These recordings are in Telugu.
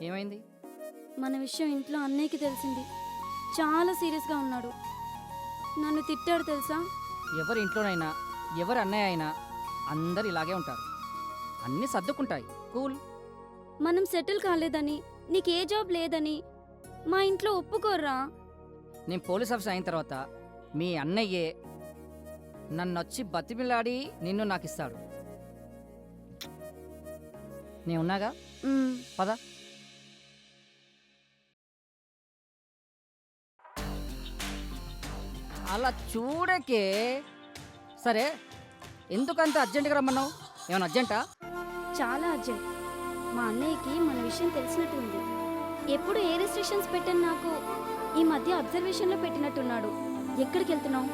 ఏమైంది? మన విషయం ఇంట్లో అన్నయ్యకి తెలిసింది. చాలా సీరియస్గా ఉన్నాడు. నన్ను తిట్టాడు తెలుసా? ఎవరి ఇంట్లోనైనా ఎవరి అన్నయ్య అయినా అందరు ఇలాగే ఉంటారు. అన్నీ సర్దుకుంటాయి. కూల్. మనం సెటిల్ కాలేదని, నీకే జాబ్ లేదని మా ఇంట్లో ఒప్పుకోర్రా. నేను పోలీస్ ఆఫీసర్ అయిన తర్వాత మీ అన్నయ్యే నన్నొచ్చి బతిమిలాడి నిన్ను నాకు ఇస్తాడు. నేనున్నాగా, పద. అలా చూడకే. సరే, ఎందుకంత అర్జెంటుగా రమ్మన్నావు? ఏమైనా అర్జెంటా? చాలా అర్జెంట్. మా అన్నయ్యకి మన విషయం తెలిసినట్టు ఉంది. ఎప్పుడు ఏ రెస్ట్రిక్షన్స్ పెట్టని నాకు ఈ మధ్య అబ్జర్వేషన్లో పెట్టినట్టున్నాడు. ఎక్కడికి వెళ్తున్నావు,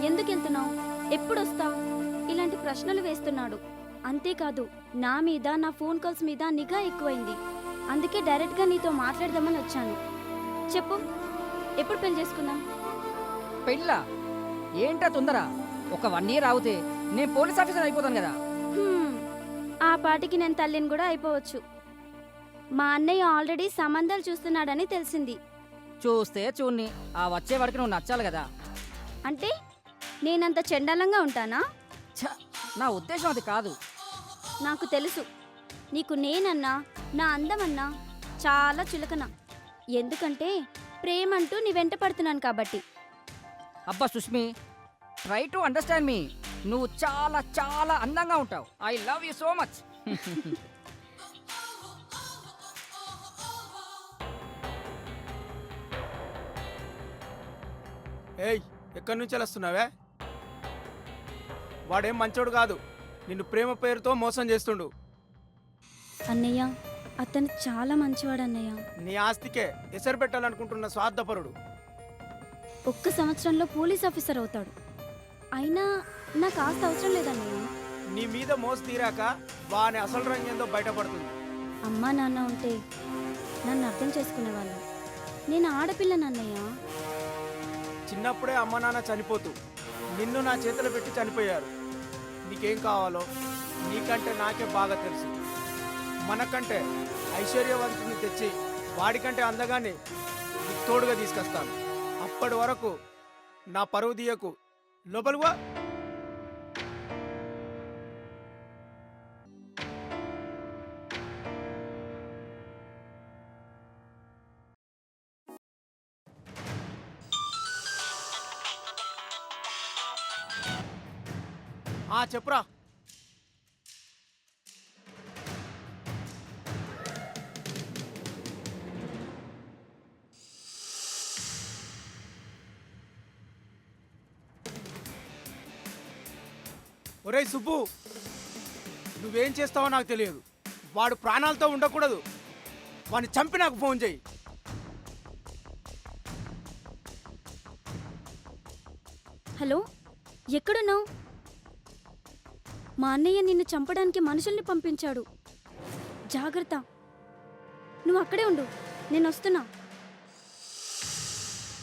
ఎందుకు వెళ్తున్నావు, ఎప్పుడు వస్తావు, ఇలాంటి ప్రశ్నలు వేస్తున్నాడు. అంతేకాదు, నా మీద, నా ఫోన్ కాల్స్ మీద నిఘా ఎక్కువైంది. అందుకే డైరెక్ట్గా నీతో మాట్లాడదామని వచ్చాను. చెప్పు, ఎప్పుడు పెళ్లి చేసుకుందాం? పెళ్ళా? ఏంటా తొందర? ఒక 1 year ఆగితే నేను పోలీస్ ఆఫీసర్ అయిపోతాను కదా. ఆ పాటికి నేను తల్లిని కూడా అయిపోవచ్చు. మా అన్నయ్య ఆల్రెడీ సంబంధాలు చూస్తున్నాడని తెలిసింది. చూస్తే చూన్ని, ఆ వచ్చే వరకు నువ్వు నచ్చాలి కదా. అంటే నేనంత చెండాలంగా ఉంటానా? ఛ, నా ఉద్దేశం అది కాదు. నాకు తెలుసు, నీకు నేనన్నా, నా అందమన్నా చాలా చులకన. ఎందుకంటే ప్రేమంటూ నీ వెంట పడుతున్నాను కాబట్టి. అబ్బా సుష్మి, ట్రై టు అండర్స్టాండ్ మీ. నువ్వు చాలా చాలా అందంగా ఉంటావు. I love you so much. ఏయ్, ఎక్కడి నుంచి వస్తున్నావే? వాడేం మంచోడు కాదు. నిన్ను ప్రేమ పేరుతో మోసం చేస్తుండు. అన్నయ్య, అతను చాలా మంచివాడు అన్నయ్య. నీ ఆస్తికే ఎసరు పెట్టాలనుకుంటున్న స్వార్థపరుడు. 1 సంవత్సరంలో పోలీస్ ఆఫీసర్ అవుతాడు. అయినా నాకు ఆస్తి అవసరం లేదన్నయ్య. నీ మీద మోసు తీరాక వాని అసలు రంగు ఏందో బయటపడుతుంది. అమ్మా నాన్న ఉంటే నన్ను అర్థం చేసుకునేవాళ్ళు. నేను ఆడపిల్లనన్నయ్య. చిన్నప్పుడే అమ్మ నాన్న చనిపోతూ నిన్ను నా చేతిలో పెట్టి చనిపోయారు. నీకేం కావాలో నీకంటే నాకే బాగా తెలుసు. మనకంటే ఐశ్వర్యవంతుని తెచ్చి వాడికంటే అందగానే నీకు తోడుగా తీసుకొస్తాను. అప్పటి వరకు నా పరువు తీయకు. లోపలివా. చెప్పురా. ఒరేయ్ సుబ్బు, నువ్వేం చేస్తావో నాకు తెలియదు. వాడు ప్రాణాలతో ఉండకూడదు. వాడిని చంపి నాకు ఫోన్ చేయి. హలో, ఎక్కడున్నావు? మా అన్నయ్య నిన్ను చంపడానికి మనుషుల్ని పంపించాడు. జాగ్రత్త. నువ్వు అక్కడే ఉండు, నేను వస్తున్నా.